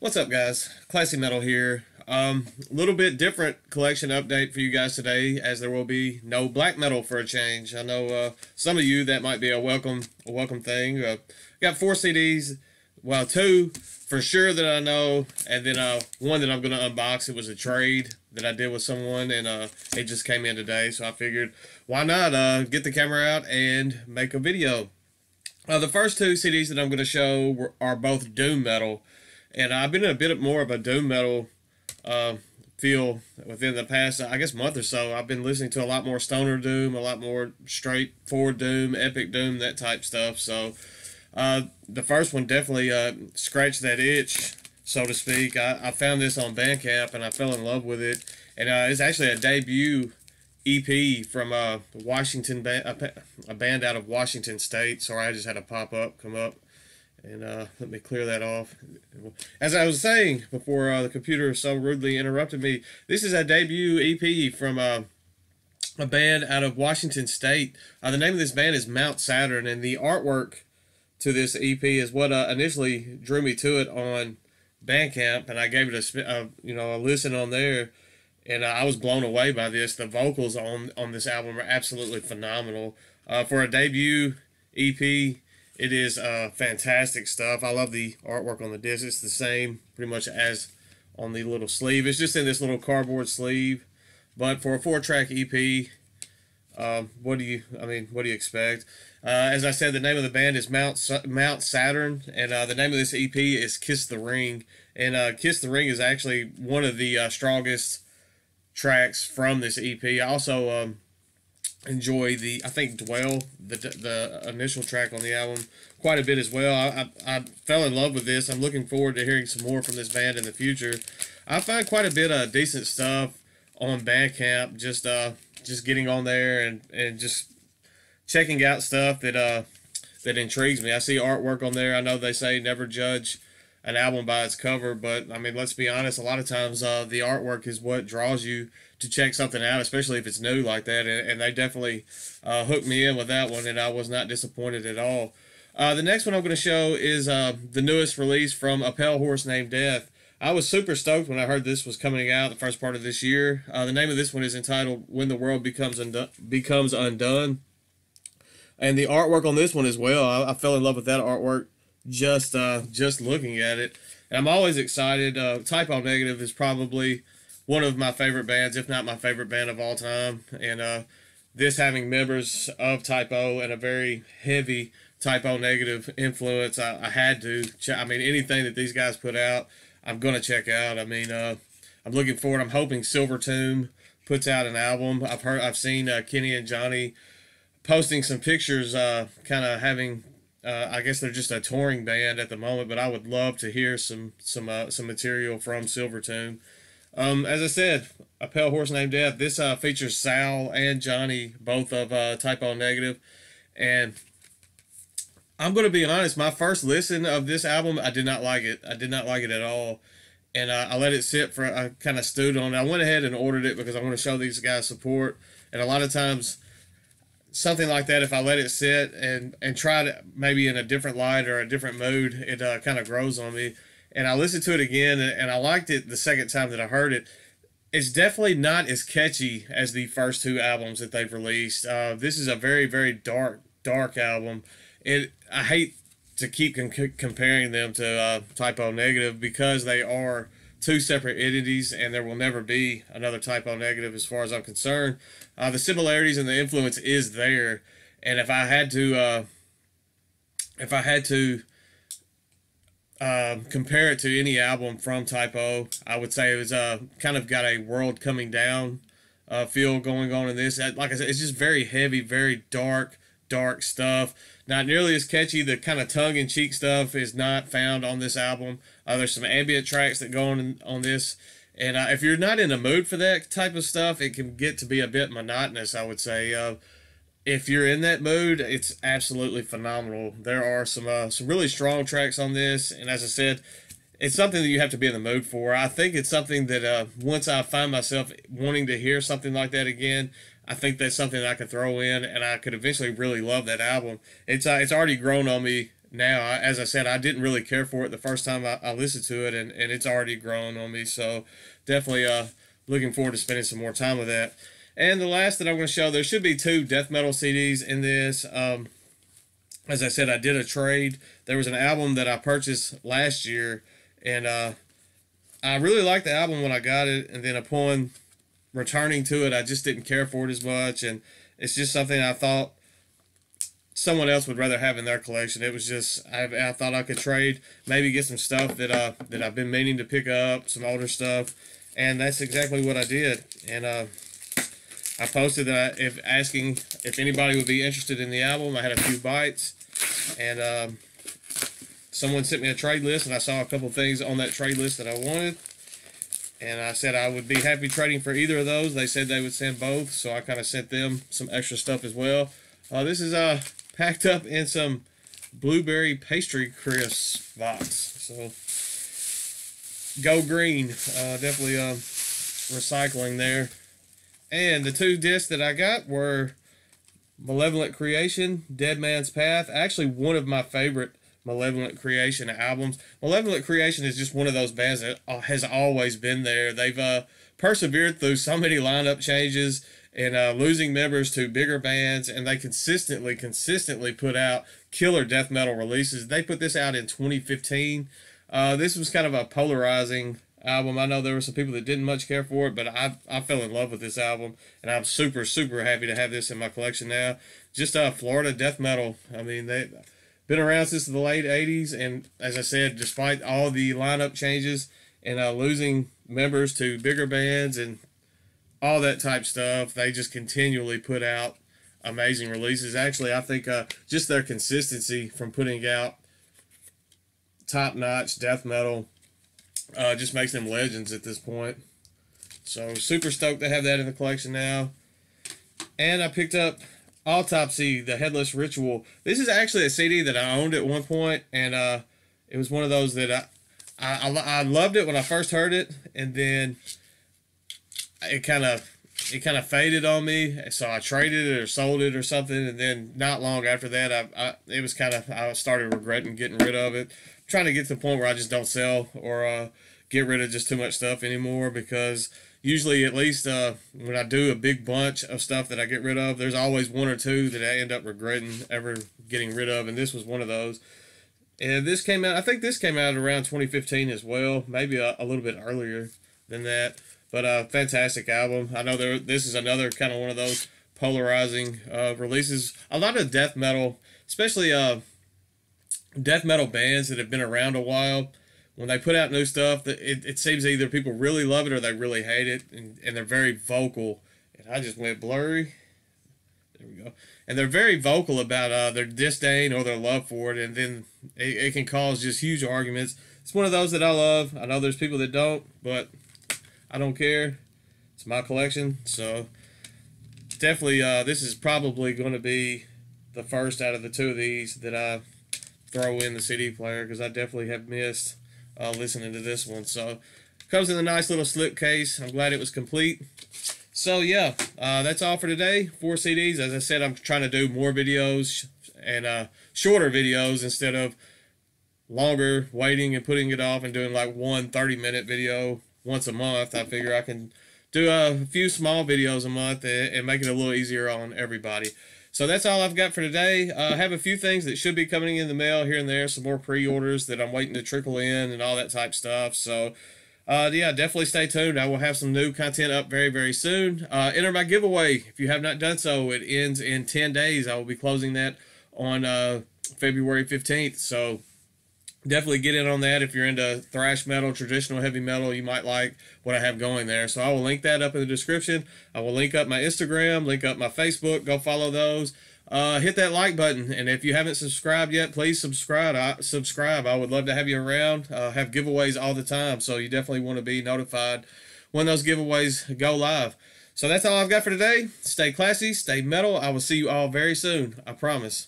What's up, guys? Classy Metal here. A little bit different collection update for you guys today, as there will be no black metal for a change. I know some of you that might be a welcome thing. Got 4 CDs, well, 2 for sure that I know, and then one that I'm gonna unbox. It was a trade that I did with someone, and it just came in today, so I figured why not get the camera out and make a video. The first 2 CDs that I'm going to show are both doom metal, and I've been in a bit more of a doom metal feel within the past, I guess, month or so. I've been listening to a lot more stoner doom, a lot more straightforward doom, epic doom, that type stuff. So the first one definitely scratched that itch, so to speak. I found this on Bandcamp and I fell in love with it, and it's actually a debut EP from a band out of Washington State. Sorry, I just had a pop-up come up, and let me clear that off. As I was saying before the computer so rudely interrupted me, this is a debut EP from a band out of Washington State. The name of this band is Mount Saturn, and the artwork to this EP is what initially drew me to it on Bandcamp, and I gave it a listen on there. And I was blown away by this. The vocals on this album are absolutely phenomenal. For a debut EP, it is fantastic stuff. I love the artwork on the disc. It's the same pretty much as on the little sleeve. It's just in this little cardboard sleeve. But for a 4-track EP, what do you expect? As I said, the name of the band is Mount Saturn, and the name of this EP is Kiss the Ring. And Kiss the Ring is actually one of the strongest tracks from this EP. I also enjoy I think Dwell, the initial track on the album, quite a bit as well. I fell in love with this. I'm looking forward to hearing some more from this band in the future. I find quite a bit of decent stuff on Bandcamp, just getting on there and just checking out stuff that intrigues me. I see artwork on there. I know they say never judge an album by its cover, but I mean, let's be honest, a lot of times the artwork is what draws you to check something out, especially if it's new like that, and they definitely hooked me in with that one, and I was not disappointed at all. The next one I'm going to show is the newest release from A Pale Horse Named Death. I was super stoked when I heard this was coming out the first part of this year. The name of this one is entitled When the World Becomes Undone. And the artwork on this one as well, I fell in love with that artwork just looking at it. And I'm always excited. Typo Negative is probably one of my favorite bands, if not my favorite band of all time. And this having members of Typo and a very heavy Typo Negative influence, I had to. I mean, anything that these guys put out, I'm going to check out. I mean, I'm looking forward. I'm hoping Silver Tomb puts out an album. I've seen Kenny and Johnny posting some pictures, kind of having, I guess they're just a touring band at the moment, but I would love to hear some material from Silver Tomb. As I said, A Pale Horse Named Death. This features Sal and Johnny, both of Typo Negative, and I'm going to be honest. My first listen of this album, I did not like it. I did not like it at all, and I let it sit for. I kind of stewed on it. I went ahead and ordered it because I want to show these guys support, and a lot of times, something like that, if I let it sit and try to maybe in a different light or a different mood, it kind of grows on me. And I listened to it again, and I liked it the second time that I heard it. It's definitely not as catchy as the first 2 albums that they've released. This is a very, very dark album. I hate to keep comparing them to Typo Negative because they are 2 separate entities, and there will never be another Typo Negative as far as I'm concerned. The similarities and the influence is there, and if I had to compare it to any album from Typo, I would say it was kind of got a world coming down feel going on in this. Like I said, it's just very heavy, very dark stuff. Not nearly as catchy. The kind of tongue-in-cheek stuff is not found on this album. There's some ambient tracks that go on this, and if you're not in the mood for that type of stuff, it can get to be a bit monotonous, I would say. If you're in that mood, it's absolutely phenomenal. There are some really strong tracks on this, and as I said, it's something that you have to be in the mood for. I think it's something that once I find myself wanting to hear something like that again, I think that's something that I could throw in, and I could eventually really love that album. It's already grown on me now. As I said, I didn't really care for it the first time I listened to it, and it's already grown on me. So definitely looking forward to spending some more time with that. And the last that I'm going to show, there should be 2 death metal CDs in this. As I said, I did a trade. There was an album that I purchased last year, and I really liked the album when I got it, and then upon returning to it, I just didn't care for it as much, and it's just something I thought someone else would rather have in their collection. It was just, I thought I could trade, maybe get some stuff that I've been meaning to pick up, some older stuff, and that's exactly what I did. And I posted that asking if anybody would be interested in the album. I had a few bites, and someone sent me a trade list, and I saw a couple things on that trade list that I wanted. And I said I would be happy trading for either of those. They said they would send both, so I kind of sent them some extra stuff as well. This is packed up in some blueberry pastry crisp box. So go green, definitely recycling there. And the 2 discs that I got were Malevolent Creation, Dead Man's Path. Actually, one of my favorite Malevolent Creation albums. Malevolent Creation is just one of those bands that has always been there. They've persevered through so many lineup changes and losing members to bigger bands, and they consistently put out killer death metal releases. They put this out in 2015. This was kind of a polarizing album. I know there were some people that didn't much care for it, but I fell in love with this album, and I'm super happy to have this in my collection now. Just Florida death metal. I mean, they've been around since the late 80s, and as I said, despite all the lineup changes and losing members to bigger bands and all that type stuff, they just continually put out amazing releases. Actually, I think just their consistency from putting out top-notch death metal just makes them legends at this point. So super stoked to have that in the collection now. And I picked up Autopsy, the Headless Ritual. This is actually a CD that I owned at one point, and it was one of those that I loved it when I first heard it, and then it kind of faded on me, so I traded it or sold it or something, and then not long after that, I started regretting getting rid of it. I'm trying to get to the point where I just don't sell or get rid of just too much stuff anymore, because usually, at least when I do a big bunch of stuff that I get rid of, there's always 1 or 2 that I end up regretting ever getting rid of, and this was one of those. And this came out, I think this came out around 2015 as well, maybe a little bit earlier than that. But fantastic album. I know this is another kind of one of those polarizing releases. A lot of death metal, especially death metal bands that have been around a while, when they put out new stuff, it seems either people really love it or they really hate it, and they're very vocal. And I just went blurry. There we go. And they're very vocal about their disdain or their love for it, and then it can cause just huge arguments. It's one of those that I love. I know there's people that don't, but I don't care. It's my collection, so definitely this is probably going to be the first out of the 2 of these that I throw in the CD player, because I definitely have missed listening to this one. So comes in a nice little slip case. I'm glad it was complete. So yeah, that's all for today. 4 CDs. As I said, I'm trying to do more videos and shorter videos instead of longer waiting and putting it off and doing like one 30-minute video once a month. I figure I can do a few small videos a month and make it a little easier on everybody. So that's all I've got for today. I have a few things that should be coming in the mail here and there, some more pre-orders that I'm waiting to trickle in and all that type stuff. So yeah, definitely stay tuned. I will have some new content up very soon. Enter my giveaway if you have not done so. It ends in 10 days. I will be closing that on February 15th. So definitely get in on that. If you're into thrash metal, traditional heavy metal, you might like what I have going there. So I will link that up in the description. I will link up my Instagram, link up my Facebook. Go follow those. Hit that like button. And if you haven't subscribed yet, please subscribe. I would love to have you around. Have giveaways all the time, so you definitely want to be notified when those giveaways go live. So that's all I've got for today. Stay classy, stay metal. I will see you all very soon. I promise.